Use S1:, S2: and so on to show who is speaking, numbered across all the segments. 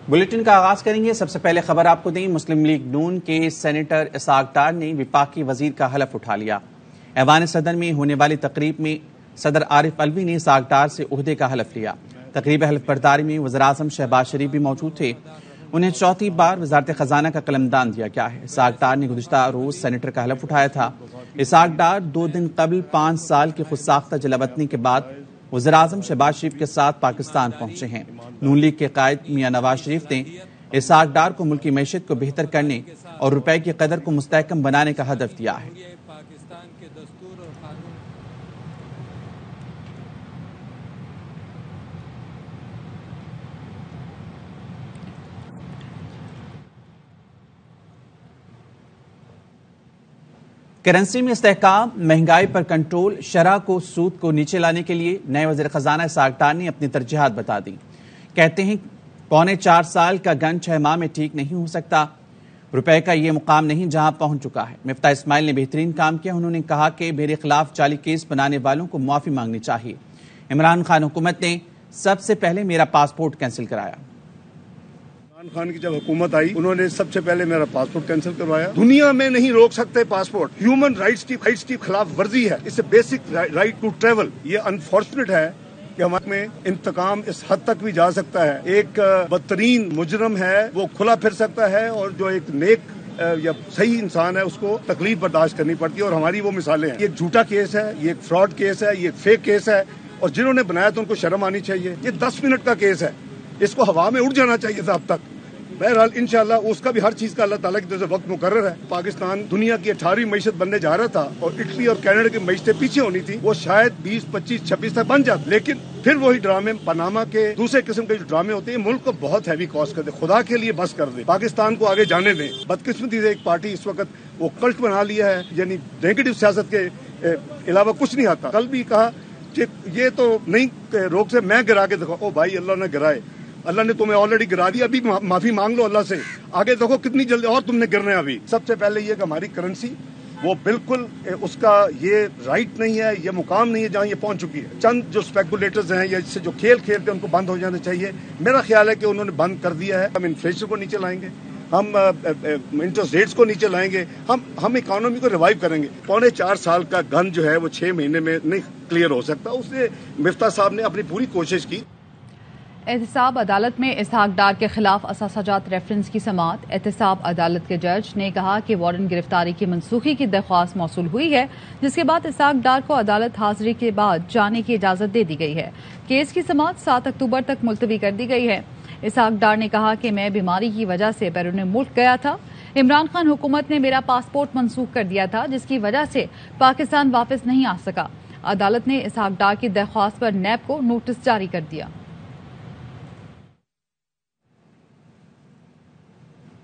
S1: Bulletin کا آغاز کریں گے۔ سب سے پہلے خبر آپ کو دیں، مسلم لیگ نون کے سینیٹر اسحاق ڈار نے وفاقی وزیر کا حلف اٹھا لیا۔ ایوان صدر میں ہونے والی تقریب میں صدر عارف علوی نے اسحاق ڈار سے عہدے کا حلف لیا۔ تقریب حلف برداری میں وزیراعظم شہباز شریف بھی موجود تھے۔ انہیں چوتھی بار وزارت خزانہ کا قلمدان دیا گیا ہے۔ اسحاق ڈار نے گزشتہ روز سینیٹر کا حلف اٹھایا تھا۔ اسحاق ڈار 2 دن قبل 5 سال کی خود ساختہ جلا وطنی کے بعد وزیراعظم شہباز شریف کے ساتھ پاکستان پہنچے ہیں۔ نون لیگ کے قائد میاں نواز شریف نے اسحاق ڈار کو ملکی معیشت کو بہتر کرنے اور روپے کی قدر کو مستحکم بنانے کا ہدف دیا ہے۔ کرنسی میں استحکام، مہنگائی پر کنٹرول، شرح کو سود کو نیچے لانے کے لیے نئے وزیر خزانہ اسحاق ڈار نے اپنی ترجیحات بتا دی۔ کہتے ہیں 4.25 سال کا گن 6 ماہ میں ٹھیک نہیں ہو سکتا۔ روپے کا یہ مقام نہیں جہاں پہنچ چکا ہے۔ مفتاح اسماعیل نے بہترین کام کیا۔ انہوں نے کہا کہ میرے خلاف جعلی کیس بنانے والوں کو معافی مانگنی چاہیے۔ عمران خان حکومت نے سب سے پہلے میرا پاسپورٹ کینسل کرایا۔
S2: عمران خان کی جب حکومت آئی انہوں نے سب سے پہلے میرا پاسپورٹ کینسل کروایا۔ دنیا میں نہیں روک سکتے پاسپورٹ، ہیومن رائٹس کی خلاف ورزی ہے۔ اس سے بیسک رائٹ ٹو ٹریول، یہ انفارچونیٹ ہے کہ ہمارے میں انتقام اس حد تک بھی جا سکتا ہے۔ ایک بدترین مجرم ہے وہ کھلا پھر سکتا ہے، اور جو ایک نیک یا صحیح انسان ہے اس کو تکلیف برداشت کرنی پڑتی ہے، اور ہماری وہ مثالیں ہیں۔ یہ ایک جھوٹا کیس ہے، یہ ایک فراڈ کیس ہے، یہ ایک فیک کیس ہے، اور جنہوں نے بنایا تو ان کو شرم آنی چاہیے۔ یہ 10 منٹ کا کیس ہے، اس کو ہوا میں اڑ جانا چاہیے تھا اب تک۔ بہرحال انشاءاللہ اس کا بھی ہر چیز کا اللہ تعالیٰ کی طرف سے وقت مقرر ہے۔ پاکستان دنیا کی 18ویں معیشت بننے جا رہا تھا، اور اٹلی اور کینیڈا کی معیشتیں پیچھے ہونی تھی، وہ شاید 20، 25، 26 تک بن جاتے، لیکن پھر وہی ڈرامے پاناما کے دوسرے قسم کے جو ڈرامے ہوتے ہیں ملک کو بہت ہیوی کاسٹ کر دے۔ خدا کے لیے بس کر دے، پاکستان کو آگے جانے دیں۔ بدقسمتی سے ایک پارٹی اس وقت وہ کلٹ بنا لیا ہے، یعنی نیگیٹو سیاست کے علاوہ کچھ نہیں آتا۔ کل بھی کہا کہ یہ تو نہیں روک سے، میں گرا کے دکھاؤ۔ او بھائی، اللہ نے گرائے، اللہ نے تمہیں آلریڈی گرا دیا، ابھی معافی مانگ لو اللہ سے، آگے دیکھو کتنی جلدی اور تم نے گرنا ہے۔ ابھی سب سے پہلے یہ کہ ہماری کرنسی وہ بالکل اس کا یہ رائٹ نہیں ہے، یہ مقام نہیں ہے جہاں یہ پہنچ چکی ہے۔ چند جو اسپیکولیٹرز ہیں یا اس سے جو کھیل کھیلتے ہیں ان کو بند ہو جانا چاہیے۔ میرا خیال ہے کہ انہوں نے بند کر دیا ہے۔ ہم انفلیشن کو نیچے لائیں گے، ہم انٹرسٹ ریٹس کو نیچے لائیں گے، ہم اکانومی کو ریوائیو کریں گے۔ 4.25 سال کا گن جو ہے وہ 6 مہینے میں نہیں کلیئر ہو سکتا۔ اس نے مفتاح صاحب نے اپنی پوری کوشش کی۔
S3: احتساب عدالت میں اسحاق ڈار کے خلاف اثاثہ جات ریفرنس کی سماعت۔ احتساب عدالت کے جج نے کہا کہ وارنٹ گرفتاری کی منسوخی کی درخواست موصول ہوئی ہے، جس کے بعد اسحاق ڈار کو عدالت حاضری کے بعد جانے کی اجازت دے دی گئی ہے۔ کیس کی سماعت 7 اکتوبر تک ملتوی کر دی گئی ہے۔ اسحاق ڈار نے کہا کہ میں بیماری کی وجہ سے بیرون ملک گیا تھا۔ عمران خان حکومت نے میرا پاسپورٹ منسوخ کر دیا تھا، جس کی وجہ سے پاکستان واپس نہیں آ سکا۔ عدالت نے اسحاق ڈار کی درخواست پر نیب کو نوٹس جاری کر دیا۔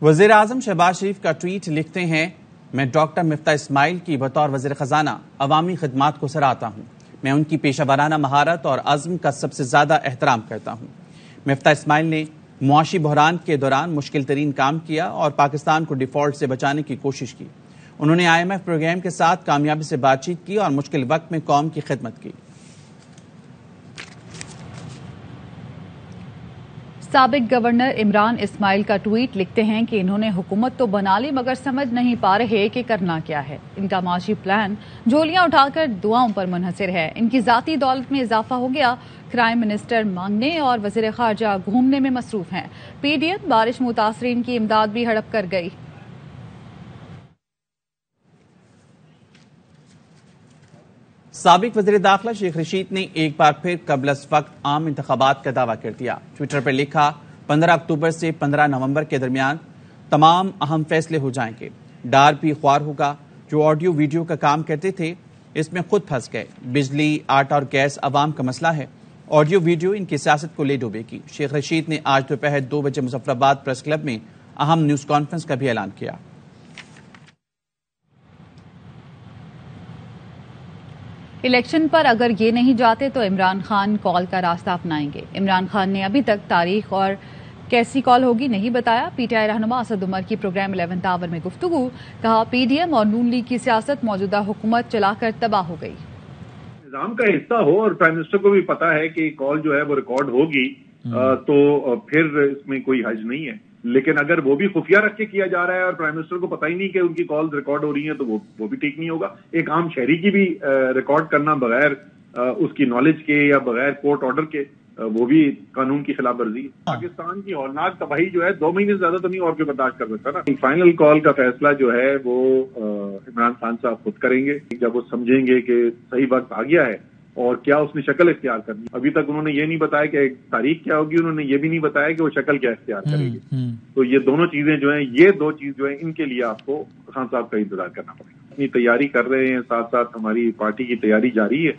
S1: وزیر اعظم شہباز شریف کا ٹویٹ لکھتے ہیں، میں ڈاکٹر مفتاح اسماعیل کی بطور وزیر خزانہ عوامی خدمات کو سراہتا ہوں۔ میں ان کی پیشہ ورانہ مہارت اور عزم کا سب سے زیادہ احترام کرتا ہوں۔ مفتاح اسماعیل نے معاشی بحران کے دوران مشکل ترین کام کیا اور پاکستان کو ڈیفالٹ سے بچانے کی کوشش کی۔ انہوں نے IMF پروگرام کے ساتھ کامیابی سے بات چیت کی اور مشکل وقت میں قوم کی خدمت کی۔
S3: سابق گورنر عمران اسماعیل کا ٹویٹ لکھتے ہیں کہ انہوں نے حکومت تو بنا لی مگر سمجھ نہیں پا رہے کہ کرنا کیا ہے۔ ان کا معاشی پلان جھولیاں اٹھا کر دعاؤں پر منحصر ہے۔ ان کی ذاتی دولت میں اضافہ ہو گیا، کرائم منسٹر مانگنے اور وزیر خارجہ گھومنے میں مصروف ہیں۔ PDM بارش متاثرین کی امداد بھی ہڑپ کر گئی۔
S1: سابق وزیر داخلہ شیخ رشید نے ایک بار پھر قبل از وقت عام انتخابات کا دعویٰ کر دیا۔ ٹویٹر پر لکھا، 15 اکتوبر سے 15 نومبر کے درمیان تمام اہم فیصلے ہو جائیں گے۔ ڈار بھی خوار ہوگا۔ جو آڈیو ویڈیو کا کام کرتے تھے اس میں خود پھنس گئے۔ بجلی، آٹا اور گیس عوام کا مسئلہ ہے۔ آڈیو ویڈیو ان کی سیاست کو لے ڈوبے گی۔ شیخ رشید نے آج دوپہر 2 بجے مظفر آباد پریس کلب میں اہم نیوز کانفرنس کا بھی اعلان کیا۔
S3: الیکشن پر اگر یہ نہیں جاتے تو عمران خان کال کا راستہ اپنائیں گے۔ عمران خان نے ابھی تک تاریخ اور کیسی کال ہوگی نہیں بتایا۔ PTI رہنما اسد عمر کی پروگرام 11th آور میں گفتگو، کہا PDM اور نون لیگ کی سیاست موجودہ حکومت چلا کر تباہ ہو گئی۔
S4: نظام کا حصہ ہو اور پرائم منسٹر کو بھی پتا ہے کہ کال جو ہے وہ ریکارڈ ہوگی، تو پھر اس میں کوئی حرج نہیں ہے. لیکن اگر وہ بھی خفیہ رکھ کے کیا جا رہا ہے اور پرائم منسٹر کو پتہ ہی نہیں کہ ان کی کالز ریکارڈ ہو رہی ہیں تو وہ بھی ٹھیک نہیں ہوگا. ایک عام شہری کی بھی ریکارڈ کرنا بغیر اس کی نالج کے یا بغیر کورٹ آرڈر کے وہ بھی قانون کی خلاف ورزی ہے. پاکستان کی ہولناک تباہی جو ہے 2 مہینے سے زیادہ تو نہیں اور کوئی برداشت کر سکتا نا. فائنل کال کا فیصلہ جو ہے وہ عمران خان صاحب خود کریں گے جب وہ سمجھیں گے کہ صحیح وقت آ گیا ہے اور کیا اس نے شکل اختیار کرنی. ابھی تک انہوں نے یہ نہیں بتایا کہ تاریخ کیا ہوگی, انہوں نے یہ بھی نہیں بتایا کہ وہ شکل کیا اختیار کرے گی. تو یہ دونوں چیزیں جو ہیں, یہ 2 چیز جو ہیں, ان کے لیے آپ کو خان صاحب کا انتظار کرنا پڑے گا. اپنی تیاری کر رہے ہیں, ساتھ ساتھ ہماری پارٹی کی تیاری جاری ہے.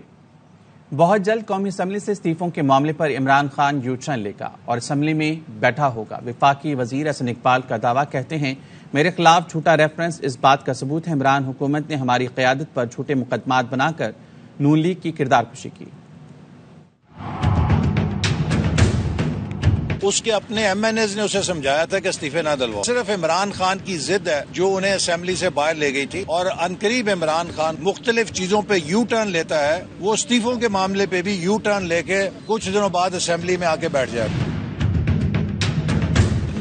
S1: بہت جلد قومی اسمبلی سے استعفوں کے معاملے پر عمران خان یو ٹرن لے گا اور اسمبلی میں بیٹھا ہوگا. وفاقی وزیر حسن اقبال کا دعویٰ, کہتے ہیں میرے خلاف جھوٹا ریفرنس اس بات کا ثبوت ہے عمران حکومت نے ہماری قیادت پر جھوٹے مقدمات بنا کر نون لیگ کی کردار کشی کی.
S5: اس کے اپنے ایم این ایز نے اسے سمجھایا تھا کہ استعفے نہ دلواؤ. صرف عمران خان کی ضد ہے جو انہیں اسمبلی سے باہر لے گئی تھی, اور عنقریب عمران خان مختلف چیزوں پہ یو ٹرن لیتا ہے. وہ استعفوں کے معاملے پہ بھی یو ٹرن لے کے کچھ دنوں بعد اسمبلی میں آ کے بیٹھ جائے گا.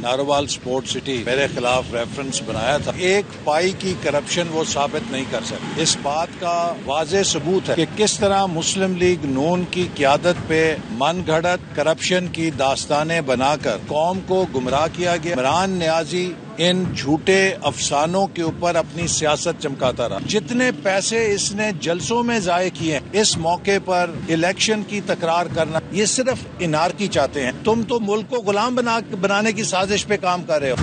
S5: ناروال سپورٹ سٹی میرے خلاف ریفرنس بنایا تھا. ایک پائی کی کرپشن وہ ثابت نہیں کر سکتے. اس بات کا واضح ثبوت ہے کہ کس طرح مسلم لیگ نون کی قیادت پہ من گھڑت کرپشن کی داستانیں بنا کر قوم کو گمراہ کیا گیا. عمران نیازی ان جھوٹے افسانوں کے اوپر اپنی سیاست چمکاتا رہا. جتنے پیسے اس نے جلسوں میں ضائع کیے اس موقع پر الیکشن کی تکرار کرنا, یہ صرف انارکی چاہتے ہیں. تم تو ملک کو غلام بنانے کی سازش پہ کام کر رہے ہو.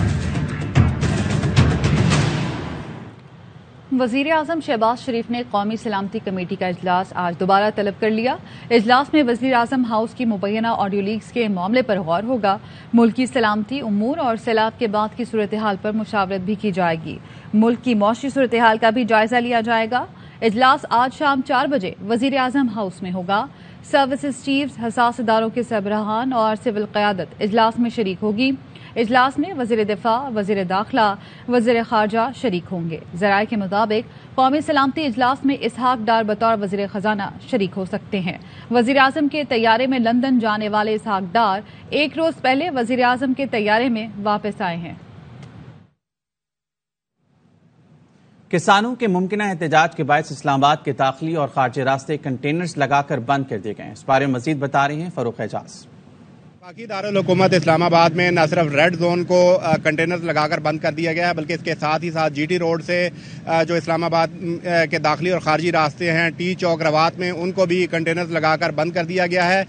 S3: وزیر اعظم شہباز شریف نے قومی سلامتی کمیٹی کا اجلاس آج دوبارہ طلب کر لیا. اجلاس میں وزیر اعظم ہاؤس کی مبینہ آڈیو لیکس کے معاملے پر غور ہوگا. ملکی سلامتی امور اور سیلاب کے بعد کی صورتحال پر مشاورت بھی کی جائے گی. ملک کی معاشی صورتحال کا بھی جائزہ لیا جائے گا. اجلاس آج شام 4 بجے وزیر اعظم ہاؤس میں ہوگا. سروسز چیفز, حساس اداروں کے سربراہان اور سول قیادت اجلاس میں شریک ہوگی. اجلاس میں وزیر دفاع, وزیر داخلہ, وزیر خارجہ شریک ہوں گے. ذرائع کے مطابق قومی سلامتی اجلاس میں اسحاق ڈار بطور وزیر خزانہ شریک ہو سکتے ہیں. وزیر اعظم کے طیارے میں لندن جانے والے اسحاق ڈار 1 روز پہلے وزیر اعظم کے طیارے میں واپس آئے ہیں.
S1: کسانوں کے ممکنہ احتجاج کے باعث اسلام آباد کے داخلی اور خارجی راستے کنٹینرز لگا کر بند کر دیے گئے ہیں. اس بارے میں مزید بتا رہے ہیں فاروق اعجاز.
S6: باقی دارالحکومت اسلام آباد میں نہ صرف ریڈ زون کو کنٹینرز لگا کر بند کر دیا گیا ہے, بلکہ اس کے ساتھ ہی ساتھ جی ٹی روڈ سے جو اسلام آباد کے داخلی اور خارجی راستے ہیں, ٹی چوک, روات میں, ان کو بھی کنٹینرز لگا کر بند کر دیا گیا ہے.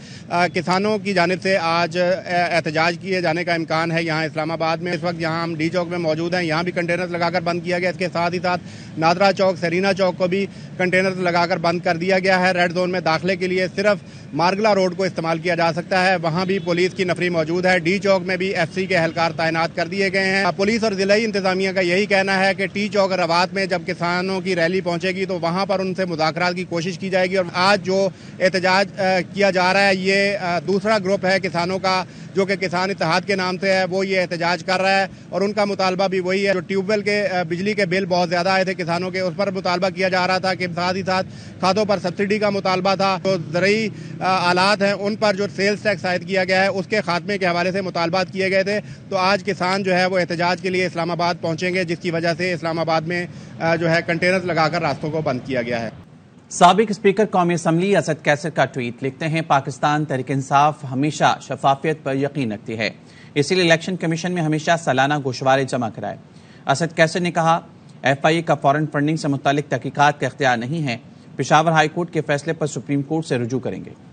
S6: کسانوں کی جانب سے آج احتجاج کیے جانے کا امکان ہے یہاں اسلام آباد میں. اس وقت جہاں ہم ڈی چوک میں موجود ہیں یہاں بھی کنٹینرز لگا کر بند کیا گیا. اس کے ساتھ ہی ساتھ نادرا چوک, سرینا چوک کو بھی کنٹینرز لگا کر بند کر دیا گیا ہے. ریڈ زون میں داخلے کے لیے صرف مارگلا روڈ کو استعمال کیا جا سکتا ہے, وہاں بھی پولیس کی نفری موجود ہے. ڈی چوک میں بھی ایف سی کے اہلکار تعینات کر دیے گئے ہیں. پولیس اور ضلعی انتظامیہ کا یہی کہنا ہے کہ ٹی چوک روات میں جب کسانوں کی ریلی پہنچے گی تو وہاں پر ان سے مذاکرات کی کوشش کی جائے گی. اور آج جو احتجاج کیا جا رہا ہے یہ دوسرا گروپ ہے کسانوں کا جو کہ کسان اتحاد کے نام سے ہے, وہ یہ احتجاج کر رہا ہے اور ان کا مطالبہ بھی وہی ہے. جو ٹیوب ویل کے بجلی کے بل بہت زیادہ آئے تھے کسانوں کے, اس پر مطالبہ کیا جا رہا تھا کہ ساتھ ہی ساتھ کھادوں پر سبسڈی کا مطالبہ تھا. جو زرعی آلات ہیں ان پر جو سیلز ٹیکس عائد کیا گیا ہے اس کے خاتمے کے حوالے سے مطالبات کیے گئے تھے. تو آج کسان جو ہے وہ احتجاج کے لیے اسلام آباد پہنچیں گے, جس کی وجہ سے اسلام آباد میں جو ہے کنٹینرز لگا کر راستوں کو بند کیا گیا ہے.
S1: سابق اسپیکر قومی اسمبلی اسد کیسر کا ٹویٹ, لکھتے ہیں پاکستان تحریک انصاف ہمیشہ شفافیت پر یقین رکھتی ہے, اسی لیے الیکشن کمیشن میں ہمیشہ سالانہ گوشوارے جمع کرائے. اسد کیسر نے کہا ایف آئی اے کا فورن فنڈنگ سے متعلق تحقیقات کا اختیار نہیں ہے, پشاور ہائی کورٹ کے فیصلے پر سپریم کورٹ سے رجوع کریں گے.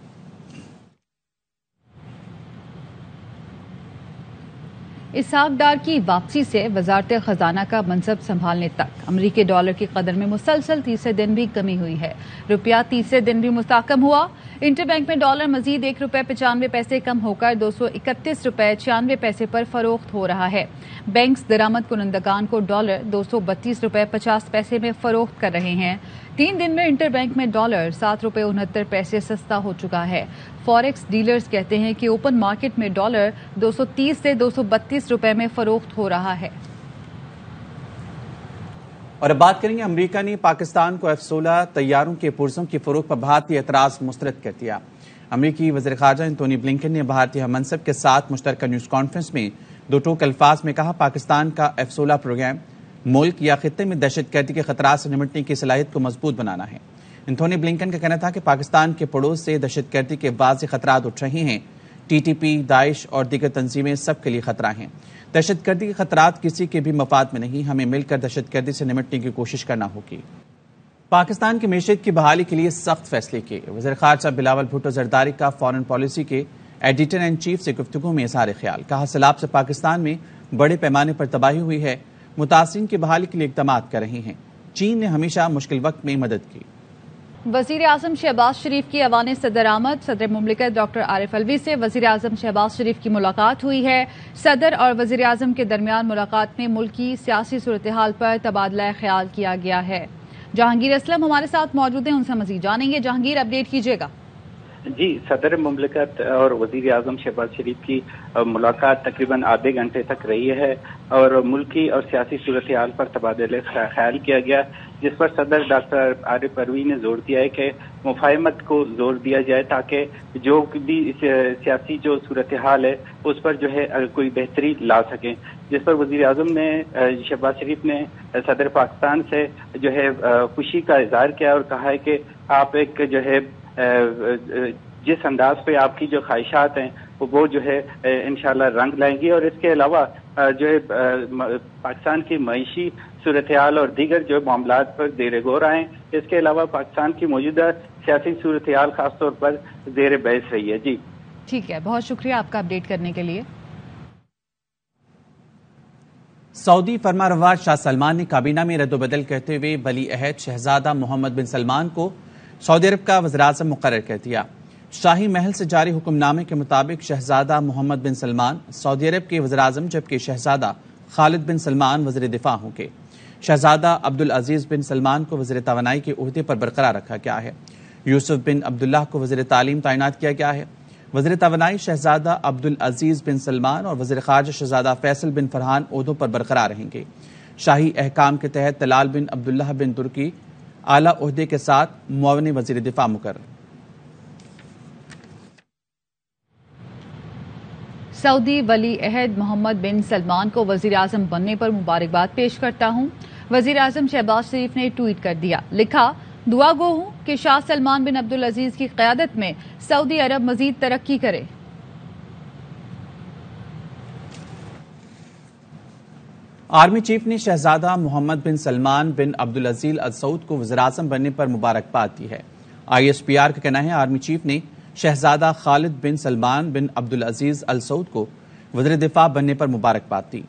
S3: اسحاق ڈار کی واپسی سے وزارت خزانہ کا منصب سنبھالنے تک امریکی ڈالر کی قدر میں مسلسل تیسرے دن بھی کمی ہوئی ہے. روپیہ تیسرے دن بھی مستحکم ہوا. انٹر بینک میں ڈالر مزید ₹1.95 کم ہو کر $231.96 پر فروخت ہو رہا ہے. بینکس درآمد کنندگان کو ڈالر $232.50 میں فروخت کر رہے ہیں. 3 دن میں انٹر بینک میں ڈالر $7.69 سستا ہو چکا ہے. فوریکس ڈیلرز کہتے ہیں کہ اوپن مارکیٹ میں ڈالر $230 سے $232 میں فروخت ہو رہا ہے.
S1: اور اب بات کریں گے, امریکہ نے پاکستان کو F-16 طیاروں کے پرزوں کی فروخت پر بھارتی اعتراض مسترد کر دیا. امریکی وزیر خارجہ انتونی بلنکن نے بھارتی ہم منصب کے ساتھ مشترکہ نیوز کانفرنس میں دو ٹوک الفاظ میں کہا پاکستان کا F-16 پروگرام ملک یا خطے میں دہشت گردی کے خطرات سے نمٹنے کی صلاحیت کو مضبوط بنانا ہے۔ انتونی بلنکن کا کہنا تھا کہ پاکستان کے پڑوس سے دہشت گردی کے واضح خطرات اٹھ رہے ہیں۔ TTP، داعش اور دیگر تنظیمیں سب کے لیے خطرہ ہیں۔ دہشت گردی کے خطرات کسی کے بھی مفاد میں نہیں، ہمیں مل کر دہشت گردی سے نمٹنے کی کوشش کرنا ہوگی۔ پاکستان کی معیشت کی بحالی کے لیے سخت فیصلے کیے۔ وزیر خارجہ بلاول بھٹو زرداری کا فارن پالیسی کے ایڈیٹر ان چیف سے گفتگو میں اظہار خیال، کہا سیلاب سے پاکستان میں بڑے پیمانے پر تباہی ہوئی ہے، متاثرین کی بحالی کے لیے اقدامات کر رہے ہیں۔ چین نے ہمیشہ مشکل وقت میں مدد کی۔
S3: وزیر اعظم شہباز شریف کی ایوان صدر آمد، صدر مملکت ڈاکٹر عارف الوی سے وزیر اعظم شہباز شریف کی ملاقات ہوئی ہے۔ صدر اور وزیر اعظم کے درمیان ملاقات میں ملکی سیاسی صورتحال پر تبادلہ خیال کیا گیا ہے۔ جہانگیر اسلم ہمارے ساتھ موجود ہیں، ان سے مزید جانیں گے۔ جہانگیر، اپڈیٹ کیجیے گا۔
S7: جی، صدر مملکت اور وزیر اعظم شہباز شریف کی ملاقات تقریباً آدھے گھنٹے تک رہی ہے اور ملکی اور سیاسی صورتحال پر تبادلہ خیال کیا گیا، جس پر صدر ڈاکٹر عارف الوی نے زور دیا ہے کہ مفاہمت کو زور دیا جائے تاکہ جو بھی سیاسی جو صورتحال ہے اس پر جو ہے کوئی بہتری لا سکیں، جس پر وزیر اعظم نے شہباز شریف نے صدر پاکستان سے جو ہے خوشی کا اظہار کیا اور کہا ہے کہ آپ ایک جو ہے جس انداز پہ آپ کی جو خواہشات ہیں وہ جو ہے انشاءاللہ رنگ لائیں گی، اور اس کے علاوہ جو ہے پاکستان کی معیشی صورتحال اور دیگر جو معاملات پر زیر غور آئیں۔ اس کے علاوہ پاکستان کی موجودہ سیاسی صورتحال خاص طور پر زیر بحث رہی ہے۔ جی
S3: ٹھیک ہے، بہت شکریہ آپ کا اپڈیٹ کرنے کے لیے۔
S1: سعودی فرمانروا شاہ سلمان نے کابینہ میں رد و بدل کرتے ہوئے ولی عہد شہزادہ محمد بن سلمان کو سعودی عرب کا وزیر اعظم مقرر کر دیا۔ شاہی محل سے جاری حکم نامے کے مطابق شہزادہ محمد بن سلمان سعودی عرب کے وزیر اعظم، جبکہ شہزادہ خالد بن سلمان وزیر دفاع ہوں گے۔ شہزادہ عبدالعزیز بن سلمان کو وزیر توانائی کے عہدے پر برقرار رکھا گیا ہے۔ یوسف بن عبداللہ کو وزیر تعلیم تعینات کیا گیا ہے۔ وزیر توانائی شہزادہ عبدالعزیز بن سلمان اور وزیر خارجہ شہزادہ فیصل بن فرحان عہدوں پر برقرار رہیں گے۔ شاہی احکام کے تحت طلال بن عبداللہ بن ترکی اعلیٰ عہدے کے ساتھ معاون وزیر دفاع مقرر۔
S3: سعودی ولی عہد محمد بن سلمان کو وزیر اعظم بننے پر مبارکباد پیش کرتا ہوں۔ وزیر اعظم شہباز شریف نے ٹویٹ کر دیا، لکھا دعا گو ہوں کہ شاہ سلمان بن عبدالعزیز کی قیادت میں سعودی عرب مزید ترقی کرے۔
S1: آرمی چیف نے شہزادہ محمد بن سلمان بن عبدالعزیز ال سعود کو وزیر اعظم بننے پر مبارکباد دی ہے۔ ISPR کا کہنا ہے آرمی چیف نے شہزادہ خالد بن سلمان بن عبدالعزیز ال سعود کو وزیر دفاع بننے پر مبارکباد دی۔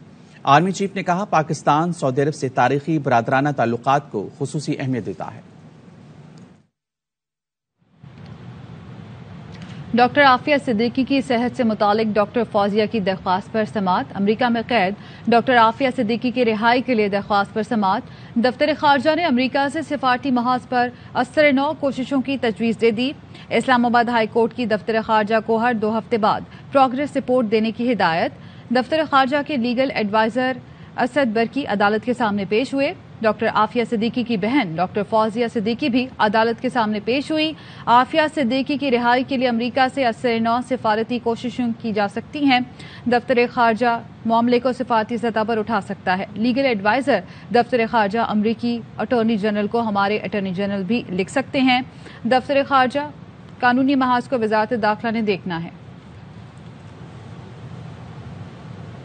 S1: آرمی چیف نے کہا پاکستان سعودی عرب سے تاریخی برادرانہ تعلقات کو خصوصی اہمیت دیتا ہے۔
S3: ڈاکٹر عافیہ صدیقی کی صحت سے متعلق ڈاکٹر فوزیہ کی درخواست پر سماعت۔ امریکہ میں قید ڈاکٹر عافیہ صدیقی کی رہائی کے لیے درخواست پر سماعت۔ دفتر خارجہ نے امریکہ سے سفارتی محاذ پر اثر نو کوششوں کی تجویز دے دی۔ اسلام آباد ہائی کورٹ کی دفتر خارجہ کو ہر 2 ہفتے بعد پروگریس رپورٹ دینے کی ہدایت۔ دفتر خارجہ کے لیگل ایڈوائزر اسد برکی عدالت کے سامنے پیش ہوئے۔ ڈاکٹر عافیہ صدیقی کی بہن ڈاکٹر فوزیہ صدیقی بھی عدالت کے سامنے پیش ہوئی۔ عافیہ صدیقی کی رہائی کے لیے امریکہ سے اثر نو سفارتی کوششیں کی جا سکتی ہیں۔ دفتر خارجہ معاملے کو سفارتی سطح پر اٹھا سکتا ہے۔ لیگل ایڈوائزر دفتر خارجہ امریکی اٹارنی جنرل کو ہمارے اٹارنی جنرل بھی لکھ سکتے ہیں۔ دفتر خارجہ قانونی محاذ کو وزارت داخلہ نے دیکھنا ہے۔